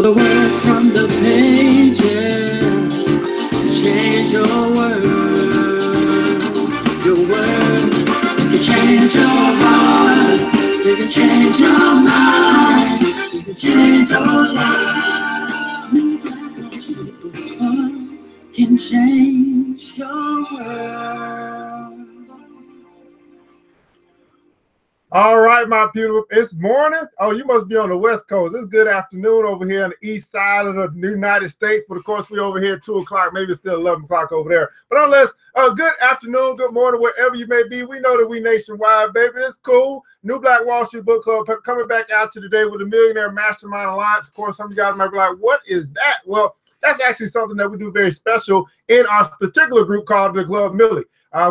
the words from the pages change your world. Your word can change your heart. It can change your mind. It can change your life. Can change your world. All right, my beautiful. It's morning. Oh, you must be on the West Coast. It's good afternoon over here on the east side of the United States. But of course, we over here at 2 o'clock. Maybe it's still 11 o'clock over there. But nonetheless, good afternoon, good morning, wherever you may be. We know that we nationwide, baby. It's cool. New Black Wall Street Book Club coming back out to today with the Millionaire Mastermind Alliance. Of course, some of you guys might be like, what is that? Well, that's actually something that we do very special in our particular group called the Club Millie.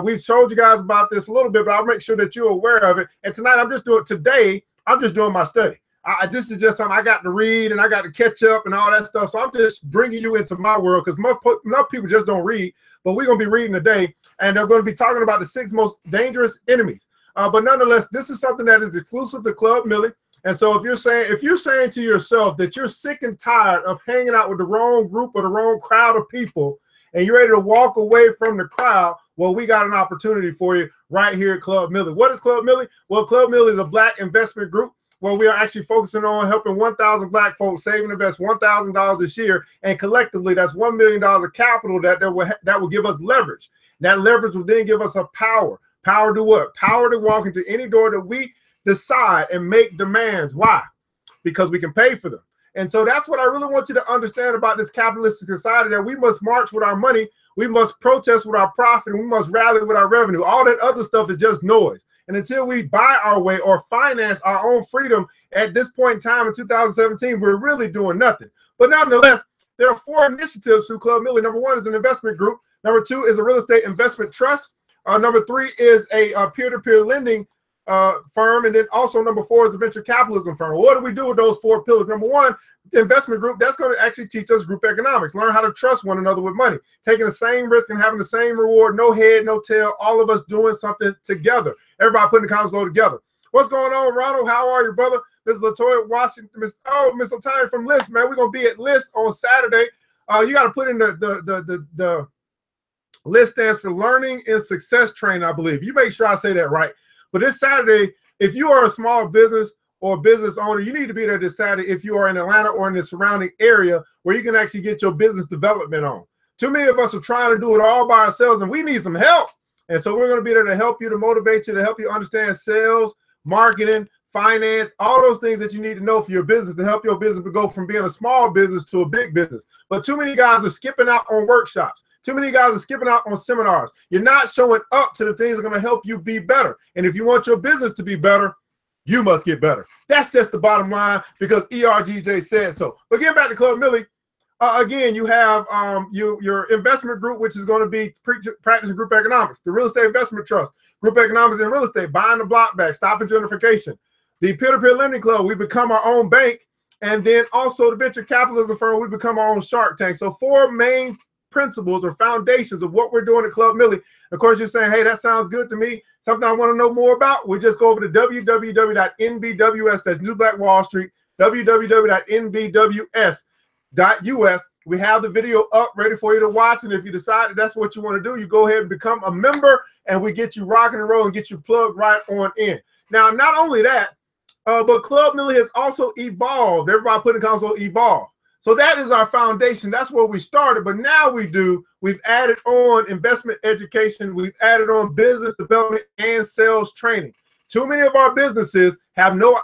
We've told you guys about this a little bit, but I'll make sure that you're aware of it. And tonight, I'm just doing my study. This is just something I got to read and I got to catch up and all that stuff. So I'm just bringing you into my world because most people just don't read, but we're going to be reading today. And they're going to be talking about the 6 most dangerous enemies. But nonetheless, this is something that is exclusive to Club Millie. And so if you're saying to yourself that you're sick and tired of hanging out with the wrong group or the wrong crowd of people, and you're ready to walk away from the crowd, well, we got an opportunity for you right here at Club Millie. What is Club Millie? Well, Club Millie is a Black investment group where we are actually focusing on helping 1,000 Black folks save and invest $1,000 this year. And collectively, that's $1 million of capital that will give us leverage. That leverage will then give us a power. Power to what? Power to walk into any door that we decide and make demands. Why? Because we can pay for them. And so that's what I really want you to understand about this capitalistic society, that we must march with our money, we must protest with our profit, and we must rally with our revenue. All that other stuff is just noise. And until we buy our way or finance our own freedom at this point in time in 2017, we're really doing nothing. But nonetheless, there are 4 initiatives through Club Millie. Number 1 is an investment group. Number 2 is a real estate investment trust. Number 3 is a peer-to-peer lending firm, and then also number 4 is a venture capitalism firm. What do we do with those 4 pillars? Number 1, investment group, that's going to actually teach us group economics, learn how to trust one another with money, taking the same risk and having the same reward, no head, no tail, all of us doing something together, everybody putting the comments low together. What's going on, Ronald? How are you, brother? Ms. LaToya Washington, Miss LaToya from List, man. We're going to be at List on Saturday. You got to put in the List stands for Learning and Success Training, I believe. You make sure I say that right. But this Saturday, if you are a small business or business owner, you need to be there this Saturday if you are in Atlanta or in the surrounding area where you can actually get your business development on. Too many of us are trying to do it all by ourselves, and we need some help. And so we're going to be there to help you, to motivate you, to help you understand sales, marketing, finance, all those things that you need to know for your business to help your business to go from being a small business to a big business. But too many guys are skipping out on workshops. Too many guys are skipping out on seminars. You're not showing up to the things that are going to help you be better. And if you want your business to be better, you must get better. That's just the bottom line because ERGJ said so. But getting back to Club Millie, again, you have your investment group, which is going to be practicing group economics, the real estate investment trust, group economics and real estate, buying the block back, stopping gentrification. The peer-to-peer lending club, we become our own bank. And then also the venture capitalism firm, we become our own Shark Tank. So 4 main principles or foundations of what we're doing at Club Millie. Of course, you're saying, hey, that sounds good to me. Something I want to know more about. We just go over to www.nbws, that's New Black Wall Street, www.nbws.us. We have the video up ready for you to watch. And if you decide that that's what you want to do, you go ahead and become a member and we get you rocking and rolling and get you plugged right on in. Now, not only that, but Club Millie has also evolved. Everybody put in console evolve. So that is our foundation. That's where we started. But now we've added on investment education. We've added on business development and sales training. Too many of our businesses have no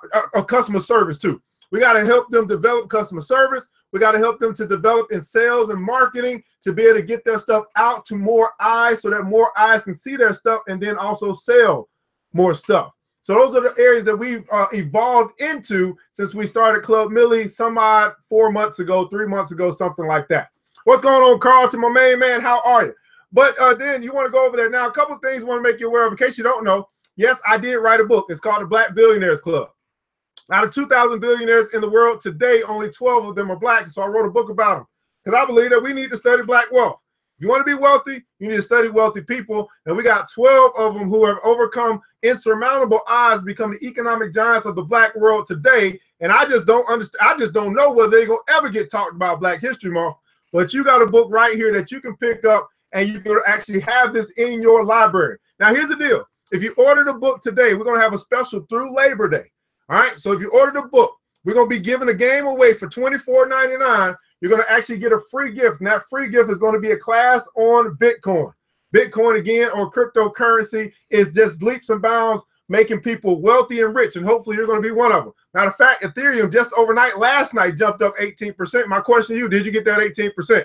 customer service too. We got to help them develop customer service. We got to help them to develop in sales and marketing to be able to get their stuff out to more eyes so that more eyes can see their stuff and then also sell more stuff. So those are the areas that we've evolved into since we started Club Millie some odd 4 months ago, 3 months ago, something like that. What's going on, Carlton, my main man? How are you? But then you want to go over there. Now, a couple of things I want to make you aware of in case you don't know. Yes, I did write a book. It's called The Black Billionaires Club. Out of 2,000 billionaires in the world today, only 12 of them are Black. So I wrote a book about them because I believe that we need to study Black wealth. If you want to be wealthy, you need to study wealthy people. And we got 12 of them who have overcome insurmountable odds, become the economic giants of the Black world today. And I just don't understand. I just don't know whether they're going to ever get talked about Black History Month. But you got a book right here that you can pick up, and you can actually have this in your library. Now, here's the deal. If you order the book today, we're going to have a special through Labor Day. All right. So if you order the book, we're going to be giving a game away for $24.99. You're going to actually get a free gift. And that free gift is going to be a class on Bitcoin. Bitcoin, again, or cryptocurrency, is just leaps and bounds making people wealthy and rich. And hopefully you're going to be one of them. Matter of fact, Ethereum just overnight last night jumped up 18%. My question to you, did you get that 18%?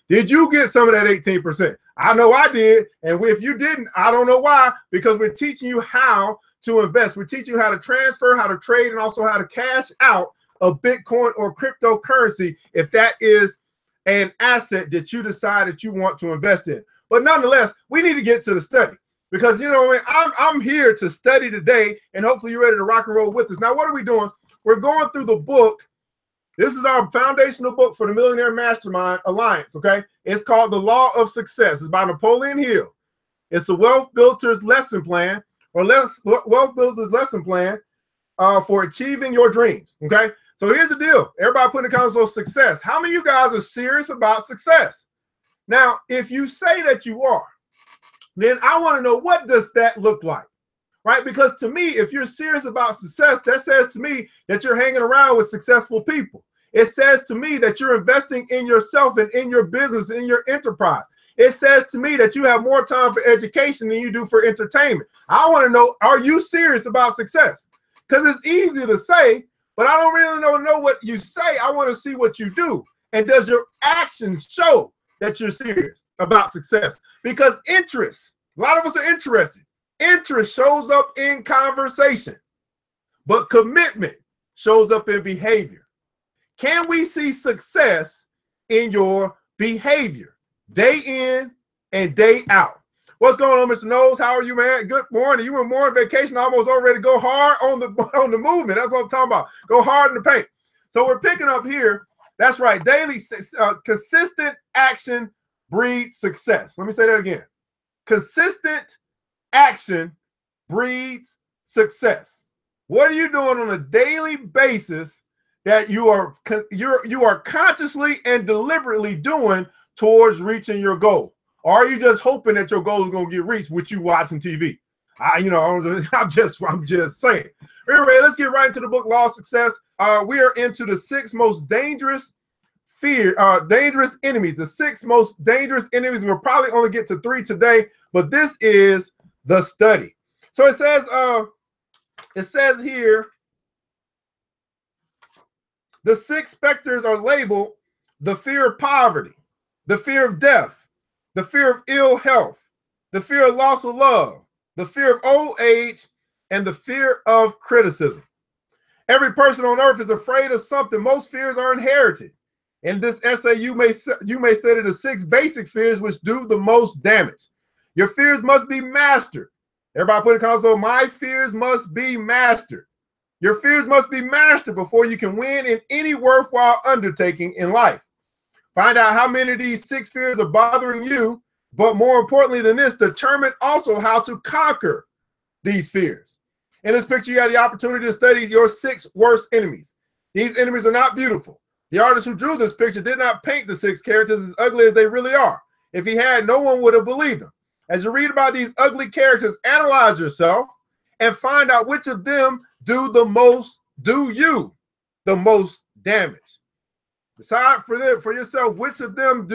Did you get some of that 18%? I know I did. And if you didn't, I don't know why, because we're teaching you how to invest. We're teaching you how to transfer, how to trade, and also how to cash out of Bitcoin or cryptocurrency if that is an asset that you decide that you want to invest in. But nonetheless, we need to get to the study, because, you know, I'm here to study today, and hopefully you're ready to rock and roll with us. Now, what are we doing? We're going through the book. This is our foundational book for the Millionaire Mastermind Alliance, okay? It's called The Law of Success. It's by Napoleon Hill. It's the Wealth Builder's Lesson Plan, or Wealth Builder's Lesson Plan for achieving your dreams, okay? So here's the deal. Everybody put in the comments of success. How many of you guys are serious about success? Now, if you say that you are, then I want to know, what does that look like, right? Because to me, if you're serious about success, that says to me that you're hanging around with successful people. It says to me that you're investing in yourself and in your business, in your enterprise. It says to me that you have more time for education than you do for entertainment. I want to know, are you serious about success? Because it's easy to say, but I don't really know what you say. I want to see what you do. And does your actions show that you're serious about success? Because interest, a lot of us are interested. Interest shows up in conversation, but commitment shows up in behavior. Can we see success in your behavior, day in and day out? What's going on, Mr. Knowles? How are you, man? Good morning. You were more on vacation, almost already. Go hard on the movement. That's what I'm talking about. Go hard in the paint. So we're picking up here. That's right. Daily consistent action breeds success. Let me say that again. Consistent action breeds success. What are you doing on a daily basis that you are consciously and deliberately doing towards reaching your goal? Or are you just hoping that your goal is going to get reached with you watching TV? I'm just saying. Anyway, let's get right into the book, Law of Success. We are into the 6 most dangerous enemies. The 6 most dangerous enemies. We'll probably only get to 3 today, but this is the study. So it says here, the 6 specters are labeled the fear of poverty, the fear of death, the fear of ill health, the fear of loss of love, the fear of old age, and the fear of criticism. Every person on earth is afraid of something. Most fears are inherited. In this essay, you may study the 6 basic fears which do the most damage. Your fears must be mastered. Everybody put in console, my fears must be mastered. Your fears must be mastered before you can win in any worthwhile undertaking in life. Find out how many of these 6 fears are bothering you, but more importantly than this, determine also how to conquer these fears. In this picture, you have the opportunity to study your 6 worst enemies. These enemies are not beautiful. The artist who drew this picture did not paint the 6 characters as ugly as they really are. If he had, no one would have believed him. As you read about these ugly characters, analyze yourself and find out which of them do you the most damage. Decide for yourself which of them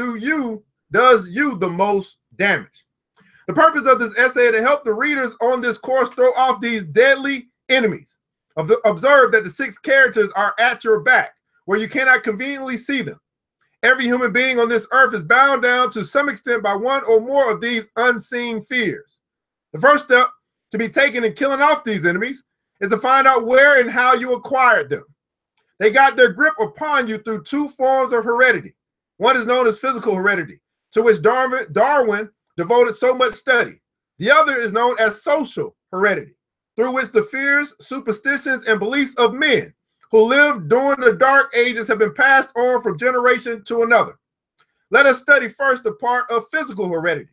does you the most damage. The purpose of this essay is to help the readers on this course throw off these deadly enemies. Observe that the 6 characters are at your back, where you cannot conveniently see them. Every human being on this earth is bound down to some extent by one or more of these unseen fears. The first step to be taken in killing off these enemies is to find out where and how you acquired them. They got their grip upon you through 2 forms of heredity. One is known as physical heredity, to which Darwin devoted so much study. The other is known as social heredity, through which the fears, superstitions, and beliefs of men who lived during the Dark Ages have been passed on from generation to another. Let us study first the part of physical heredity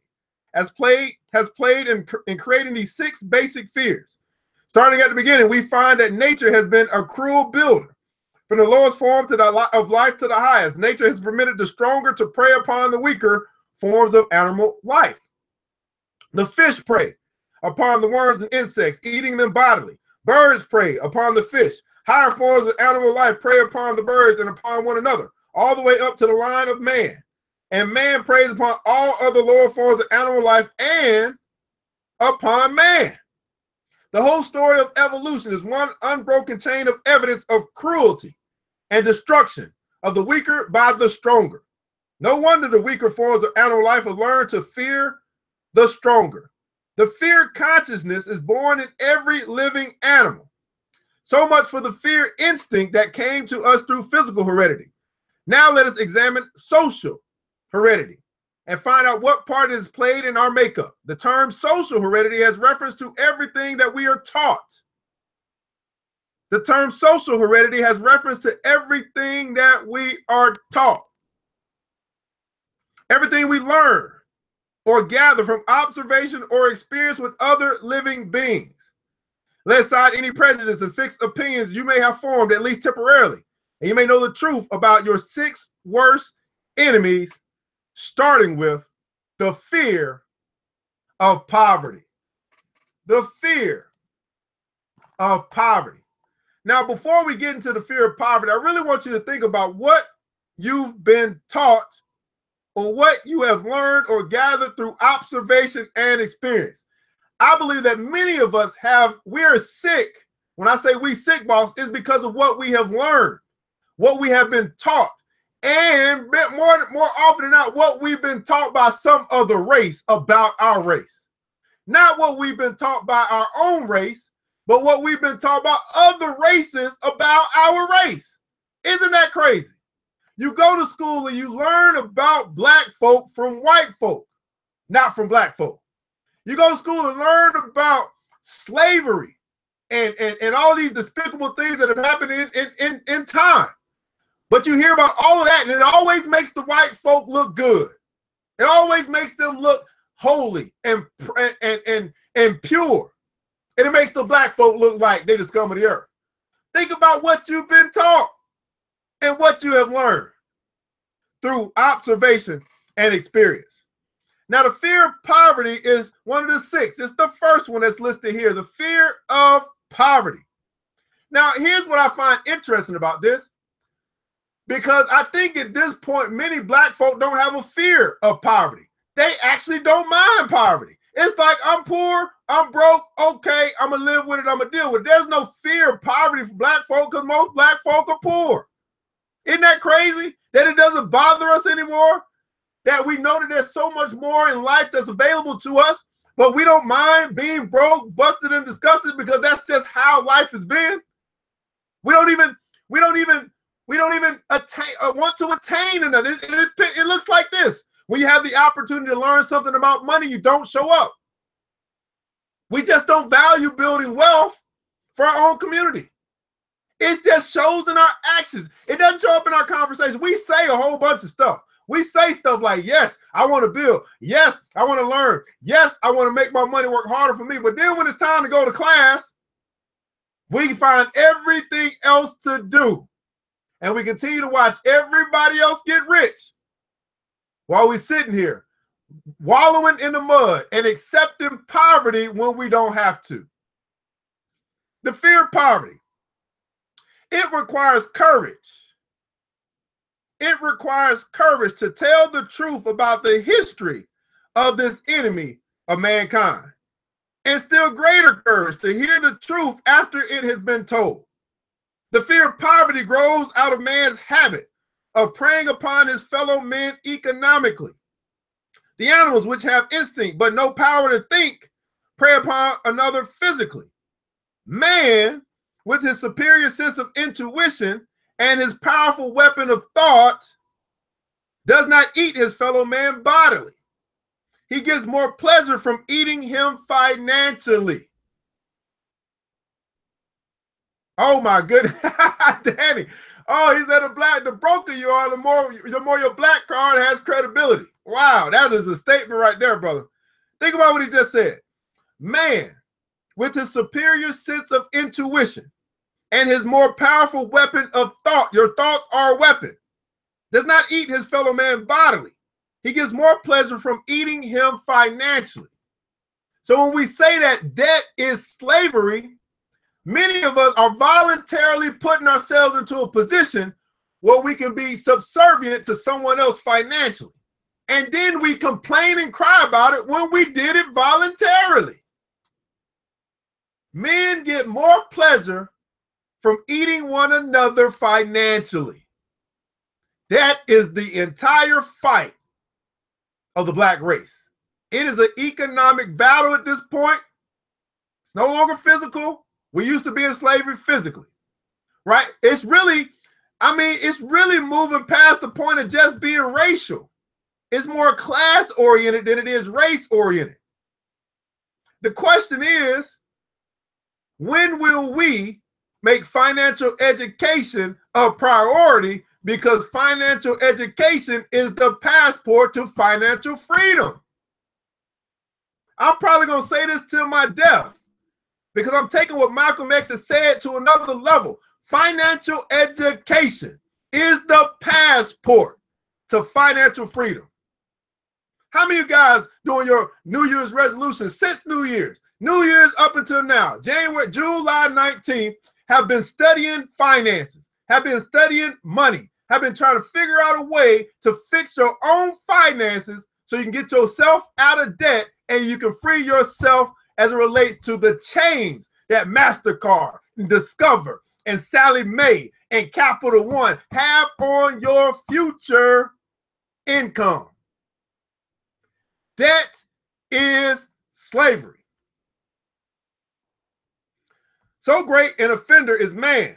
has played in creating these 6 basic fears. Starting at the beginning, we find that nature has been a cruel builder. From the lowest form of life to the highest, nature has permitted the stronger to prey upon the weaker forms of animal life. The fish prey upon the worms and insects, eating them bodily. Birds prey upon the fish. Higher forms of animal life prey upon the birds and upon one another, all the way up to the line of man. And man preys upon all other lower forms of animal life and upon man. The whole story of evolution is one unbroken chain of evidence of cruelty and destruction of the weaker by the stronger. No wonder the weaker forms of animal life have learned to fear the stronger. The fear consciousness is born in every living animal. So much for the fear instinct that came to us through physical heredity. Now let us examine social heredity and find out what part is played in our makeup. The term social heredity has reference to everything that we are taught. The term social heredity has reference to everything that we are taught. Everything we learn or gather from observation or experience with other living beings. Lay aside any prejudice and fixed opinions you may have formed, at least temporarily, and you may know the truth about your 6 worst enemies, starting with the fear of poverty. The fear of poverty. Now, before we get into the fear of poverty, I really want you to think about what you've been taught or what you have learned or gathered through observation and experience. I believe that many of us we're sick. When I say we sick, boss, it's because of what we have learned, what we have been taught, and more often than not, what we've been taught by some other race about our race. Not what we've been taught by our own race, but what we've been taught by other races about our race. Isn't that crazy? You go to school and you learn about black folk from white folk, not from black folk. You go to school and learn about slavery and all these despicable things that have happened in time. But you hear about all of that, and it always makes the white folk look good. It always makes them look holy and pure. And it makes the black folk look like they're the scum of the earth. Think about what you've been taught and what you have learned through observation and experience. Now, the fear of poverty is one of the 6. It's the first one that's listed here, the fear of poverty. Now, here's what I find interesting about this, because I think at this point, many black folk don't have a fear of poverty. They actually don't mind poverty. It's like, I'm poor, I'm broke, okay, I'm going to live with it, I'm going to deal with it. There's no fear of poverty for black folk because most black folk are poor. Isn't that crazy that it doesn't bother us anymore? That we know that there's so much more in life that's available to us, but we don't mind being broke, busted, and disgusted because that's just how life has been. We don't even want to attain another. It looks like this. When you have the opportunity to learn something about money, you don't show up. We just don't value building wealth for our own community. It just shows in our actions. It doesn't show up in our conversation. We say a whole bunch of stuff. We say stuff like, yes, I want to build. Yes, I want to learn. Yes, I want to make my money work harder for me. But then when it's time to go to class, we find everything else to do. And we continue to watch everybody else get rich while we're sitting here wallowing in the mud and accepting poverty when we don't have to. The fear of poverty. It requires courage. It requires courage to tell the truth about the history of this enemy of mankind, and still greater courage to hear the truth after it has been told. The fear of poverty grows out of man's habit of preying upon his fellow men economically. The animals, which have instinct but no power to think, prey upon another physically. Man, with his superior sense of intuition and his powerful weapon of thought, does not eat his fellow man bodily. He gets more pleasure from eating him financially. Oh my goodness, Danny. Oh, he said the broker you are, the more your black card has credibility. Wow, that is a statement right there, brother. Think about what he just said. Man, with his superior sense of intuition and his more powerful weapon of thought, your thoughts are a weapon, does not eat his fellow man bodily. He gets more pleasure from eating him financially. So when we say that debt is slavery, many of us are voluntarily putting ourselves into a position where we can be subservient to someone else financially. And then we complain and cry about it when we did it voluntarily. Men get more pleasure from eating one another financially. That is the entire fight of the black race. It is an economic battle at this point. It's no longer physical. We used to be in slavery physically, right? It's really, it's really moving past the point of just being racial. It's more class-oriented than it is race-oriented. The question is, when will we make financial education a priority? Because financial education is the passport to financial freedom. I'm probably going to say this till my death, because I'm taking what Malcolm X has said to another level. Financial education is the passport to financial freedom. How many of you guys doing your New Year's resolution since New Year's up until now, July 19th, have been studying finances, have been studying money, have been trying to figure out a way to fix your own finances so you can get yourself out of debt and you can free yourself as it relates to the chains that MasterCard and Discover and Sally Mae and Capital One have on your future income. Debt is slavery. So great an offender is man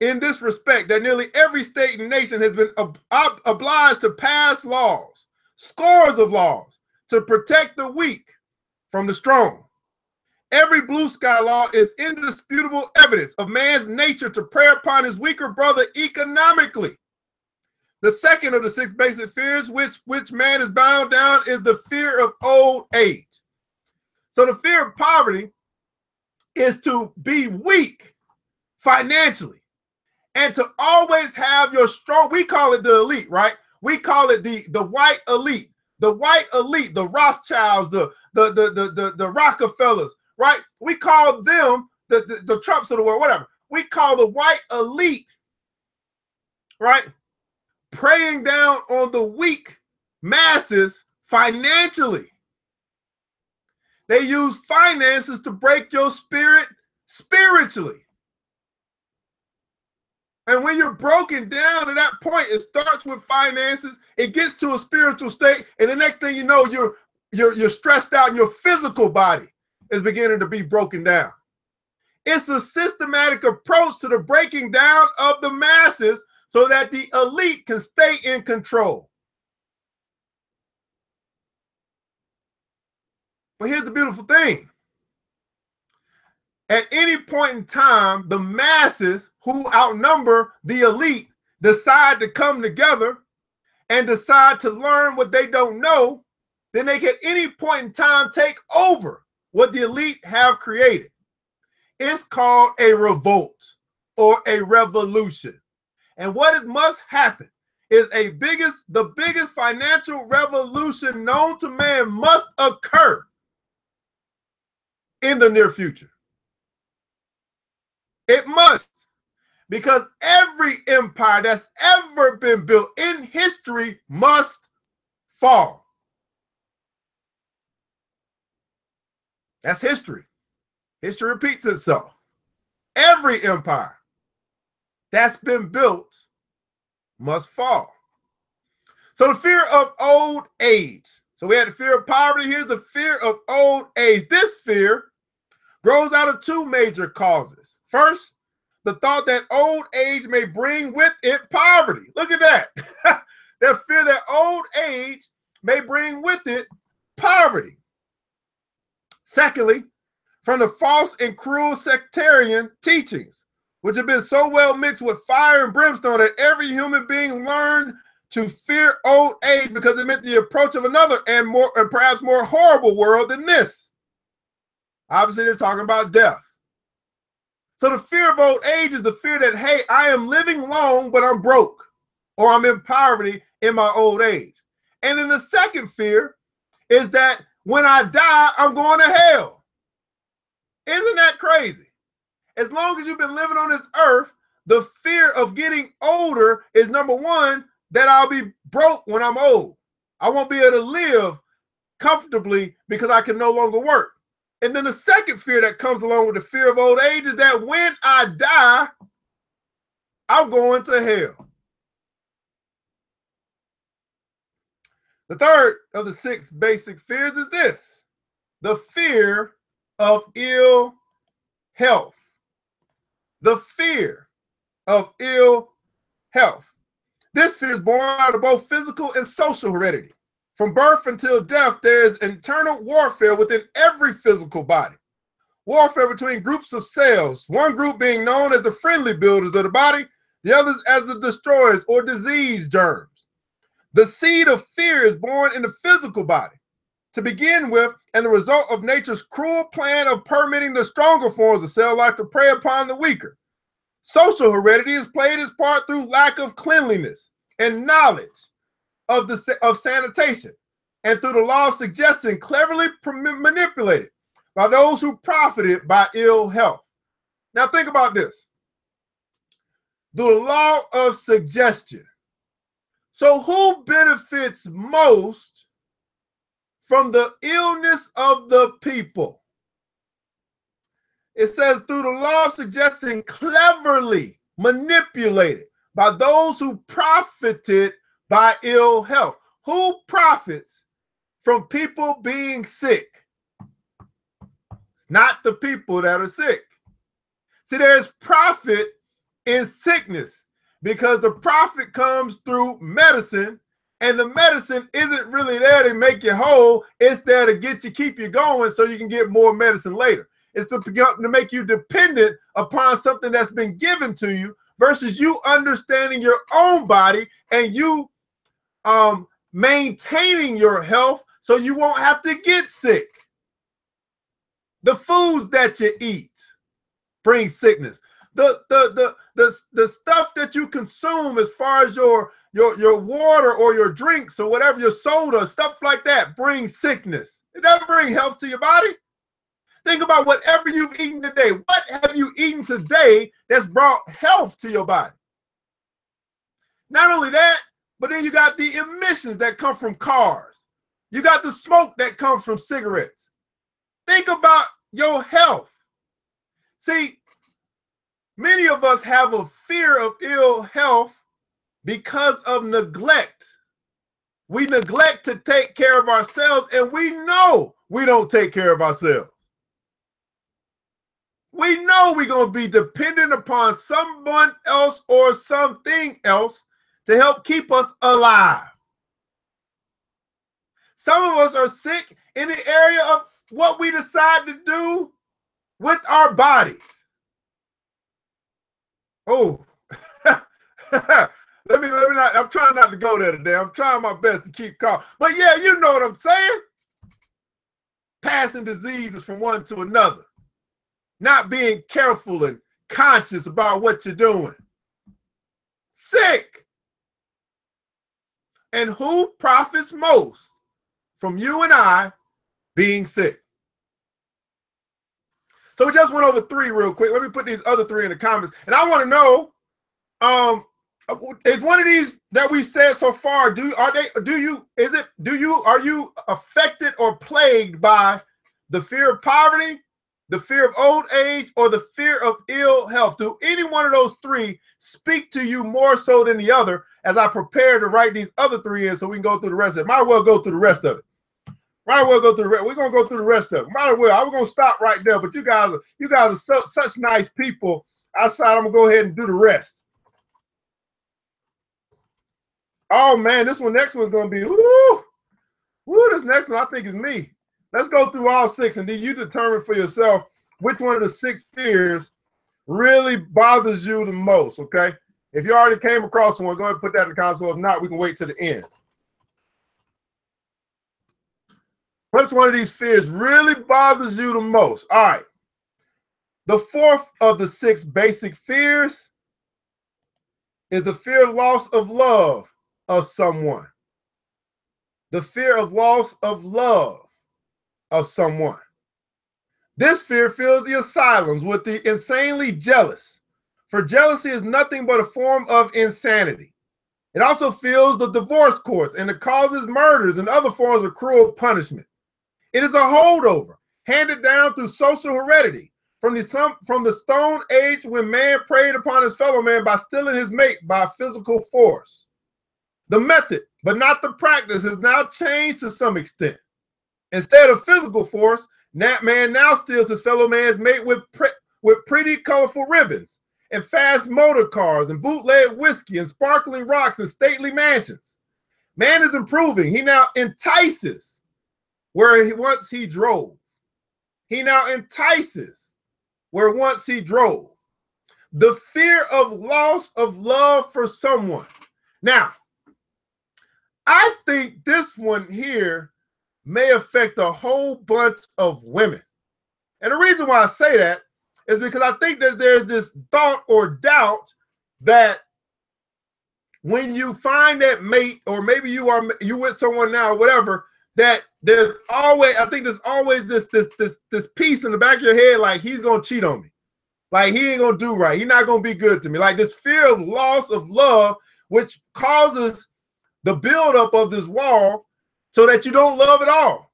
in this respect that nearly every state and nation has been obliged to pass laws, scores of laws, to protect the weak from the strong. Every blue sky law is indisputable evidence of man's nature to prey upon his weaker brother economically. The second of the 6 basic fears which man is bound down is the fear of old age. So the fear of poverty is to be weak financially and to always have your strong, we call it the elite, right? We call it the white elite, the Rothschilds, the Rockefellers, right? We call them the Trumps of the world, whatever. We call the white elite, right? Preying down on the weak masses financially. They use finances to break your spirit spiritually. And when you're broken down to that point, it starts with finances, it gets to a spiritual state, and the next thing you know, you're stressed out and your physical body is beginning to be broken down. It's a systematic approach to the breaking down of the masses so that the elite can stay in control. But here's the beautiful thing. At any point in time, the masses who outnumber the elite decide to come together and decide to learn what they don't know, then they can at any point in time take over what the elite have created. It's called a revolt or a revolution. And what must happen is the biggest financial revolution known to man must occur in the near future. It must, because every empire that's ever been built in history must fall. That's history. History repeats itself. Every empire that's been built must fall. So the fear of old age. So we had the fear of poverty. Here's the fear of old age. This fear grows out of 2 major causes. First, the thought that old age may bring with it poverty. Look at that. The fear that old age may bring with it poverty. Secondly, from the false and cruel sectarian teachings, which have been so well mixed with fire and brimstone that every human being learned to fear old age because it meant the approach of another and perhaps more horrible world than this. Obviously, they're talking about death. So the fear of old age is the fear that, hey, I am living long, but I'm broke, or I'm in poverty in my old age. And then the second fear is that when I die, I'm going to hell. Isn't that crazy? As long as you've been living on this earth, the fear of getting older is, number one, that I'll be broke when I'm old. I won't be able to live comfortably because I can no longer work. And then the second fear that comes along with the fear of old age is that when I die, I'm going to hell. The third of the 6 basic fears is this: the fear of ill health. The fear of ill health. This fear is born out of both physical and social heredity. From birth until death, there is internal warfare within every physical body. Warfare between groups of cells, one group being known as the friendly builders of the body, the others as the destroyers or disease germs. The seed of fear is born in the physical body to begin with, and the result of nature's cruel plan of permitting the stronger forms of cell life to prey upon the weaker. Social heredity has played its part through lack of cleanliness and knowledge of sanitation, and through the law of suggestion cleverly manipulated by those who profited by ill health. Now think about this. The law of suggestion. So who benefits most from the illness of the people? It says through the law of suggestion cleverly manipulated by those who profited by ill health. Who profits from people being sick? It's not the people that are sick. See, there's profit in sickness because the profit comes through medicine, and the medicine isn't really there to make you whole. It's there to get you, keep you going so you can get more medicine later. It's to make you dependent upon something that's been given to you versus you understanding your own body and you maintaining your health so you won't have to get sick. The foods that you eat bring sickness. The stuff that you consume as far as your water or your drinks or whatever, your soda, stuff like that brings sickness. It doesn't bring health to your body. Think about whatever you've eaten today. What have you eaten today that's brought health to your body? Not only that, but then you got the emissions that come from cars. You got the smoke that comes from cigarettes. Think about your health. See, many of us have a fear of ill health because of neglect. We neglect to take care of ourselves, and we know we don't take care of ourselves. We know we're going to be dependent upon someone else or something else to help keep us alive. Some of us are sick in the area of what we decide to do with our bodies. Oh, let me not, I'm trying not to go there today. I'm trying my best to keep calm. But yeah, you know what I'm saying? Passing diseases from one to another. Not being careful and conscious about what you're doing. Sick. And who profits most from you and I being sick? So we just went over 3 real quick. Let me put these other 3 in the comments. And I want to know, is one of these that we said so far, are you affected or plagued by the fear of poverty, the fear of old age, or the fear of ill health? Do any one of those 3 speak to you more so than the other as I prepare to write these other 3 in so we can go through the rest of it? Might as well go through the rest of it. Might as well go through the rest. We're going to go through the rest of it. Might as well. I'm going to stop right there, but you guys are such nice people. Outside, I'm going to go ahead and do the rest. Oh, man, this next one's going to be, this next one I think is me. Let's go through all 6, and then you determine for yourself which one of the 6 fears really bothers you the most, okay? If you already came across one, go ahead and put that in the console. If not, we can wait to the end. Which one of these fears really bothers you the most? All right. The fourth of the 6 basic fears is the fear of loss of love of someone. The fear of loss of love of someone. This fear fills the asylums with the insanely jealous, for jealousy is nothing but a form of insanity. It also fills the divorce courts and it causes murders and other forms of cruel punishment. It is a holdover handed down through social heredity from the Stone Age, when man preyed upon his fellow man by stealing his mate by physical force. The method, but not the practice, has now changed to some extent. Instead of physical force, man now steals his fellow man's mate with pretty colorful ribbons and fast motor cars and bootleg whiskey and sparkling rocks and stately mansions. Man is improving. He now entices where once he drove. He now entices where once he drove. The fear of loss of love for someone. Now, I think this one here may affect a whole bunch of women. And the reason why I say that is because I think that there's this thought or doubt that when you find that mate, or maybe you with someone now or whatever, that there's always, I think there's always this piece in the back of your head, like he's gonna cheat on me, like he ain't gonna do right, he's not gonna be good to me, like this fear of loss of love, which causes the buildup of this wall so that you don't love at all.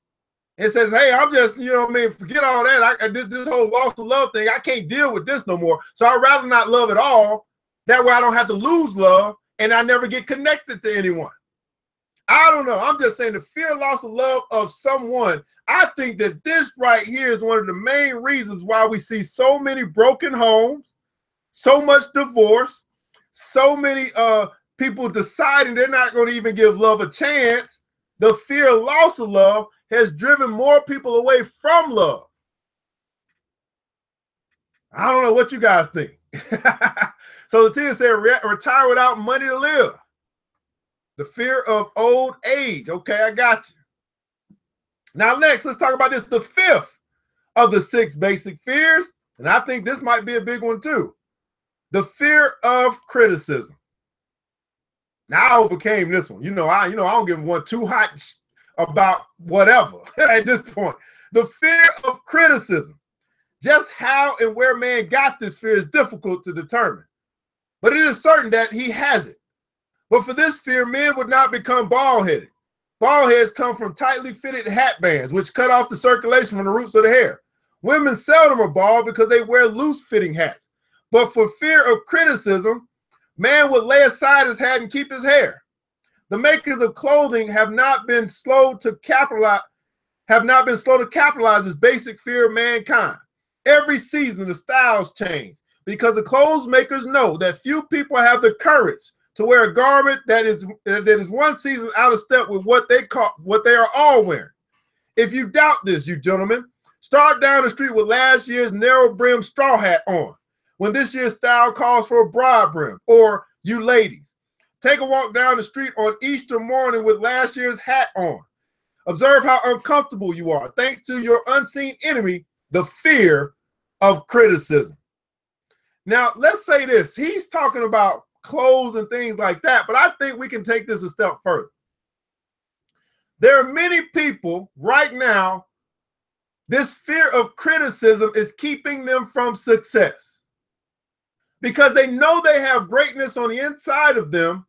It says, hey, I'm just, you know what I mean, forget all that. This whole loss of love thing, I can't deal with this no more. So I'd rather not love at all. That way I don't have to lose love and I never get connected to anyone. I don't know. I'm just saying the fear of loss of love of someone. I think that this right here is one of the main reasons why we see so many broken homes, so much divorce, so many people deciding they're not going to even give love a chance. The fear of loss of love has driven more people away from love. I don't know what you guys think. So the team said, retire without money to live. The fear of old age. Okay, I got you. Now next, let's talk about this, the 5th of the 6 basic fears. And I think this might be a big one too. The fear of criticism. Now I overcame this one. I don't give one too hot about whatever at this point. The fear of criticism. Just how and where man got this fear is difficult to determine, but it is certain that he has it. But for this fear, men would not become bald-headed. Bald heads come from tightly fitted hat bands, which cut off the circulation from the roots of the hair. Women seldom are bald because they wear loose-fitting hats. But for fear of criticism, man would lay aside his hat and keep his hair. The makers of clothing have not been slow to capitalize this basic fear of mankind. Every season, the styles change because the clothes makers know that few people have the courage to wear a garment that is one season out of step with what they are all wearing. If you doubt this, you gentlemen, start down the street with last year's narrow brim straw hat on, when this year's style calls for a broad brim. Or you ladies, take a walk down the street on Easter morning with last year's hat on. Observe how uncomfortable you are, thanks to your unseen enemy, the fear of criticism. Now, let's say this. He's talking about clothes and things like that, but I think we can take this a step further. There are many people right now, this fear of criticism is keeping them from success because they know they have greatness on the inside of them,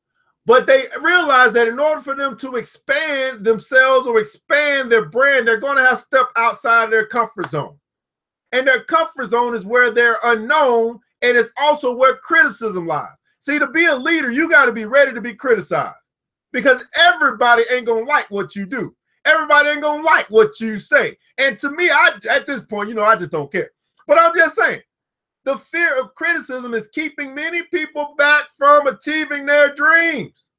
but they realize that in order for them to expand themselves or expand their brand, they're going to have to step outside their comfort zone. And their comfort zone is where they're unknown, and it's also where criticism lies. See, to be a leader, you got to be ready to be criticized because everybody ain't going to like what you do. Everybody ain't going to like what you say. And to me, at this point, I just don't care. But I'm just saying, the fear of criticism is keeping many people back from achieving their dreams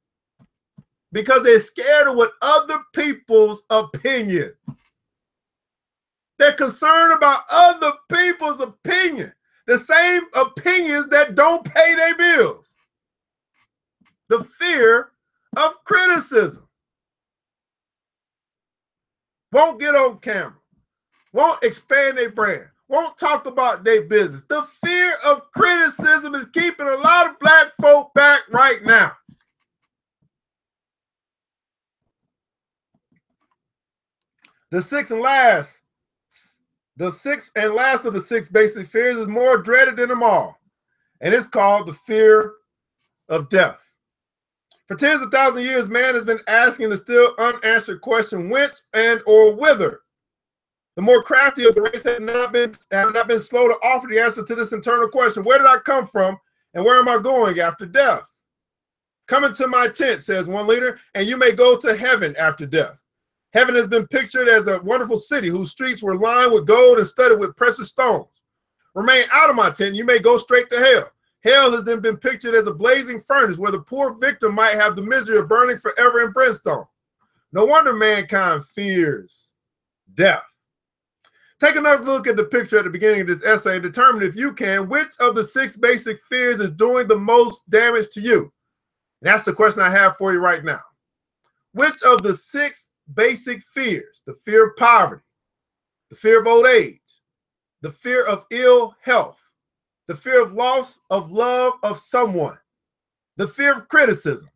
because they're scared of what other people's opinion. They're concerned about other people's opinion. The same opinions that don't pay their bills. The fear of criticism. Won't get on camera. Won't expand their brand. Won't talk about their business. The fear of criticism is keeping a lot of black folk back right now. The sixth and last of the six basic fears is more dreaded than them all. And it's called the fear of death. For tens of thousands of years, man has been asking the still unanswered question, whence and or whither. The more crafty of the race have not been slow to offer the answer to this internal question. Where did I come from and where am I going after death? Come into my tent, says one leader, and you may go to heaven after death. Heaven has been pictured as a wonderful city whose streets were lined with gold and studded with precious stones. Remain out of my tent, you may go straight to hell. Hell has then been pictured as a blazing furnace where the poor victim might have the misery of burning forever in brimstone. No wonder mankind fears death. Take another look at the picture at the beginning of this essay and determine, if you can, which of the six basic fears is doing the most damage to you. And that's the question I have for you right now. Which of the six basic fears, the fear of poverty, the fear of old age, the fear of ill health, the fear of loss of love of someone, the fear of criticism,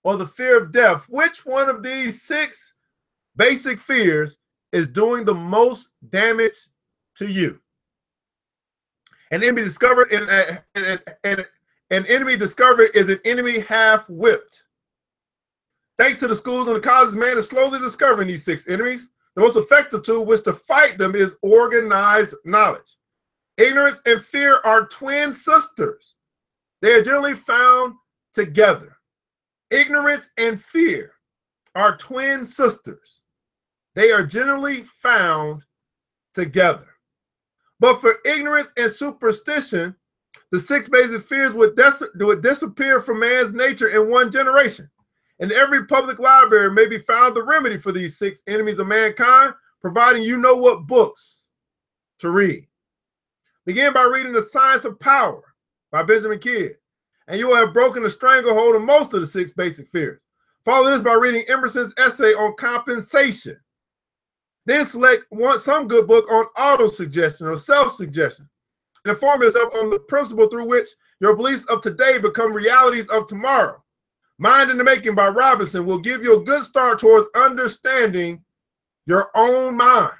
or the fear of death, which one of these six basic fears is doing the most damage to you? An enemy discovered an enemy discovered is an enemy half whipped. Thanks to the schools and the colleges, man is slowly discovering these six enemies. The most effective tool which to fight them is organized knowledge. Ignorance and fear are twin sisters. They are generally found together. Ignorance and fear are twin sisters. They are generally found together. But for ignorance and superstition, the six basic fears would disappear from man's nature in one generation. In every public library may be found the remedy for these six enemies of mankind, providing you know what books to read. Begin by reading The Science of Power by Benjamin Kidd, and you will have broken the stranglehold of most of the six basic fears. Follow this by reading Emerson's essay on compensation. Then select some good book on auto-suggestion or self-suggestion, and inform yourself on the principle through which your beliefs of today become realities of tomorrow. Mind in the Making by Robinson will give you a good start towards understanding your own mind.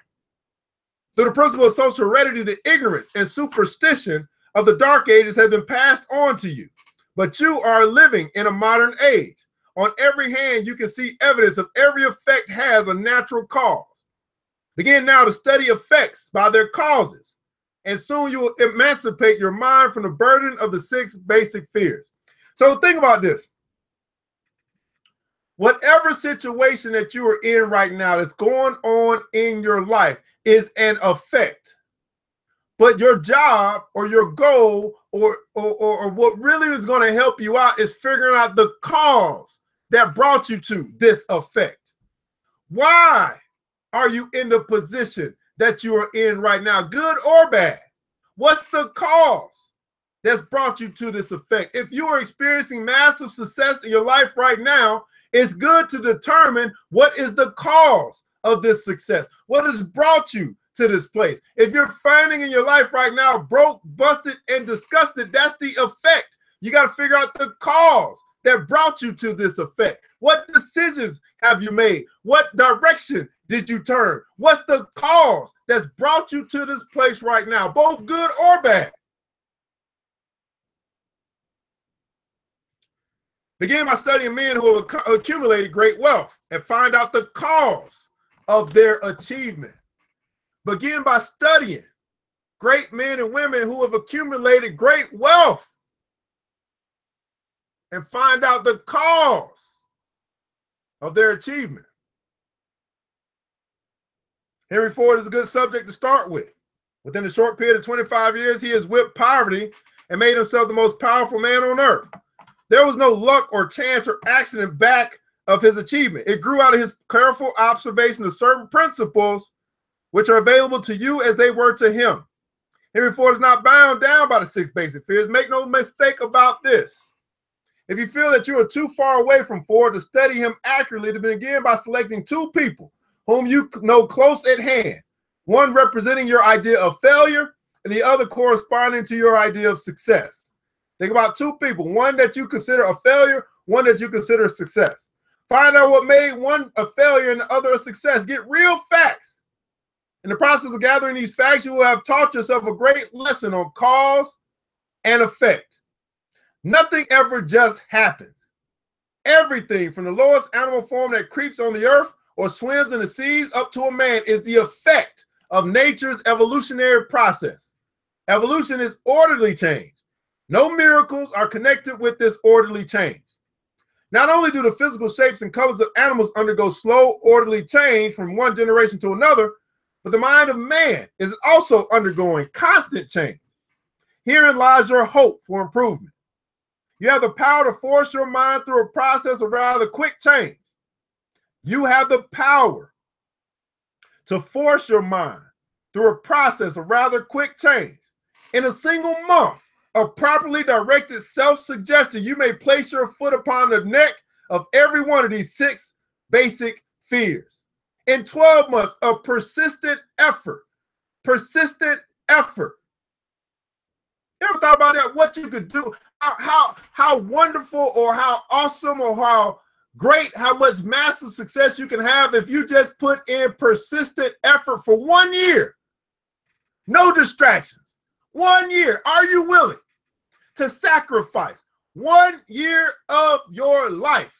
Through the principle of social heredity, the ignorance and superstition of the Dark Ages have been passed on to you, but you are living in a modern age. On every hand, you can see evidence of every effect has a natural cause. Begin now to study effects by their causes, and soon you will emancipate your mind from the burden of the six basic fears. So think about this. Whatever situation that you are in right now that's going on in your life is an effect. But your job or your goal or what really is going to help you out is figuring out the cause that brought you to this effect. Why are you in the position that you are in right now, good or bad? What's the cause that's brought you to this effect? If you are experiencing massive success in your life right now, it's good to determine what is the cause of this success. What has brought you to this place? If you're finding in your life right now broke, busted, and disgusted, that's the effect. You got to figure out the cause that brought you to this effect. What decisions have you made? What direction did you turn? What's the cause that's brought you to this place right now, both good or bad? Begin by studying men who have accumulated great wealth and find out the cause of their achievement. Begin by studying great men and women who have accumulated great wealth and find out the cause of their achievement. Henry Ford is a good subject to start with. Within a short period of 25 years, he has whipped poverty and made himself the most powerful man on earth. There was no luck or chance or accident back of his achievement. It grew out of his careful observation of certain principles which are available to you as they were to him. Henry Ford is not bound down by the 6 basic fears. Make no mistake about this. If you feel that you are too far away from Ford to study him accurately, to begin by selecting 2 people whom you know close at hand, one representing your idea of failure and the other corresponding to your idea of success. Think about 2 people, one that you consider a failure, one that you consider a success. Find out what made one a failure and the other a success. Get real facts. In the process of gathering these facts, you will have taught yourself a great lesson on cause and effect. Nothing ever just happens. Everything from the lowest animal form that creeps on the earth or swims in the seas up to a man is the effect of nature's evolutionary process. Evolution is orderly change. No miracles are connected with this orderly change. Not only do the physical shapes and colors of animals undergo slow, orderly change from one generation to another, but the mind of man is also undergoing constant change. Herein lies your hope for improvement. You have the power to force your mind through a process of rather quick change. You have the power to force your mind through a process of rather quick change. In a single month of properly directed self-suggestion, you may place your foot upon the neck of every one of these 6 basic fears. In 12 months of persistent effort. You ever thought about that? What you could do, how wonderful or how awesome or how great, how much massive success you can have if you just put in persistent effort for 1 year. No distractions. 1 year. Are you willing to sacrifice 1 year of your life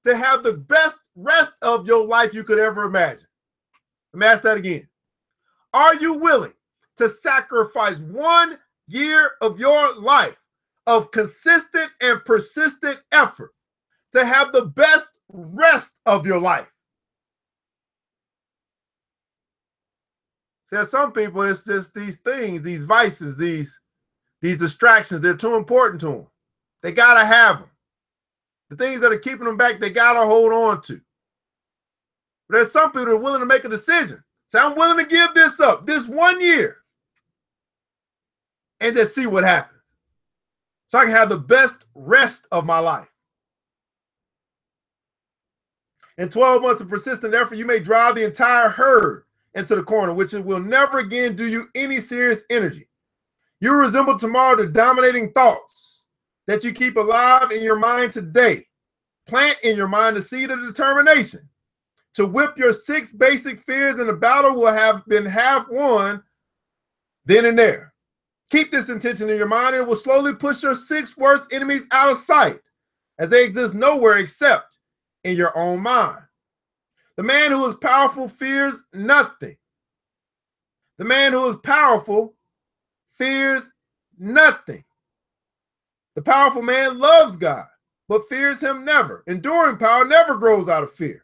to have the best rest of your life you could ever imagine? Let me ask that again. Are you willing to sacrifice 1 year of your life of consistent and persistent effort to have the best rest of your life? There's some people, it's just these things, these vices, these distractions, they're too important to them. They got to have them. The things that are keeping them back, they got to hold on to. But there's some people that are willing to make a decision. Say, I'm willing to give this up, this 1 year, and just see what happens. So I can have the best rest of my life. In 12 months of persistent effort, you may drive the entire herd into the corner, which will never again do you any serious energy. You resemble tomorrow the dominating thoughts that you keep alive in your mind today. Plant in your mind the seed of determination to whip your 6 basic fears, and the battle will have been half won then and there. Keep this intention in your mind, and it will slowly push your 6 worst enemies out of sight, as they exist nowhere except in your own mind. The man who is powerful fears nothing. The man who is powerful fears nothing. The powerful man loves God, but fears him never. Enduring power never grows out of fear.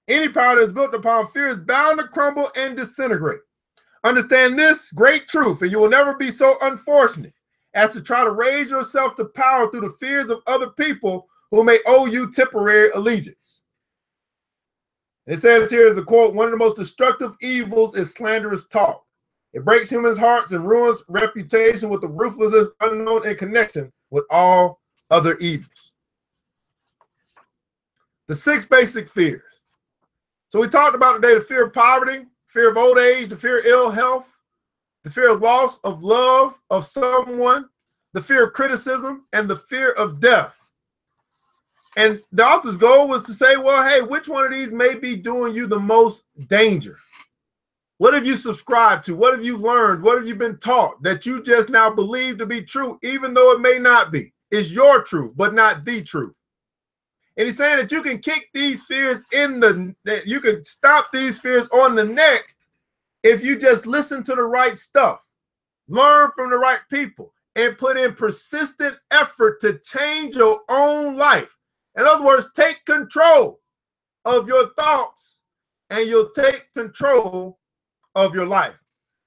Any power that is built upon fear is bound to crumble and disintegrate. Understand this great truth, and you will never be so unfortunate as to try to raise yourself to power through the fears of other people who may owe you temporary allegiance. It says here is a quote, one of the most destructive evils is slanderous talk. It breaks humans' hearts and ruins reputation with the ruthlessness unknown in connection with all other evils. The 6 basic fears. So we talked about today the fear of poverty, fear of old age, the fear of ill health, the fear of loss of love of someone, the fear of criticism, and the fear of death. And the author's goal was to say, well, hey, which one of these may be doing you the most danger? What have you subscribed to? What have you learned? What have you been taught that you just now believe to be true, even though it may not be? It's your truth, but not the truth. And he's saying that you can kick these fears you can stop these fears on the neck if you just listen to the right stuff, learn from the right people, and put in persistent effort to change your own life. In other words, take control of your thoughts and you'll take control of your life.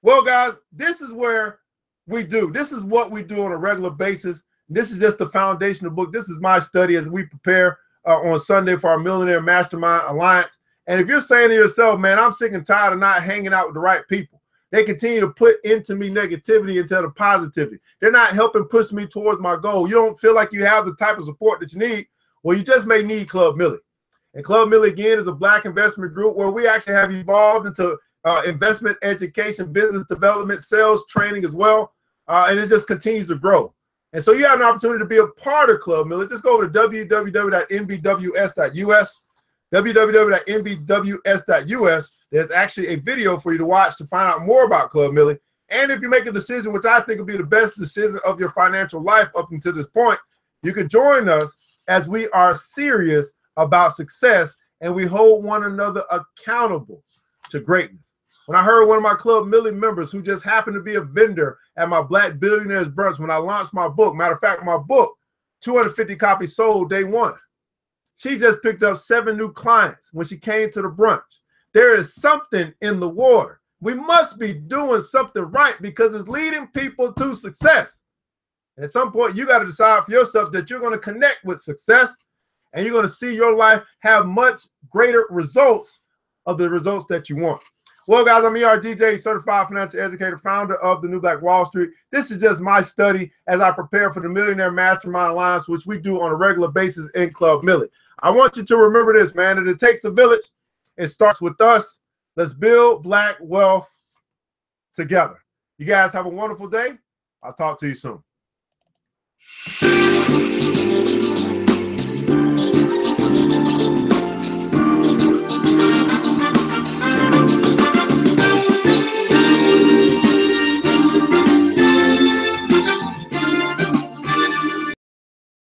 Well, guys, this is where we do. This is what we do on a regular basis. This is just the foundational book. This is my study as we prepare on Sunday for our Millionaire Mastermind Alliance. And if you're saying to yourself, man, I'm sick and tired of not hanging out with the right people, They continue to put into me negativity instead of positivity. They're not helping push me towards my goal. You don't feel like you have the type of support that you need. Well, you just may need Club Millie. And Club Millie, again, is a Black investment group where we actually have evolved into investment education, business development, sales training as well. And it just continues to grow. And so you have an opportunity to be a part of Club Millie. Just go over to www.nbws.us, www.nbws.us. There's actually a video for you to watch to find out more about Club Millie. And if you make a decision, which I think will be the best decision of your financial life up until this point, you can join us as we are serious about success and we hold one another accountable to greatness. When I heard one of my Club Millie members who just happened to be a vendor at my Black Billionaires brunch when I launched my book, matter of fact, my book, 250 copies sold day one. She just picked up 7 new clients when she came to the brunch. There is something in the water. We must be doing something right because it's leading people to success. At some point, you got to decide for yourself that you're going to connect with success and you're going to see your life have much greater results of the results that you want. Well, guys, I'm ERGJ, certified financial educator, founder of the New Black Wall Street. This is just my study as I prepare for the Millionaire Mastermind Alliance, which we do on a regular basis in Club Millie. I want you to remember this, man, that it takes a village. It starts with us. Let's build Black wealth together. You guys have a wonderful day. I'll talk to you soon.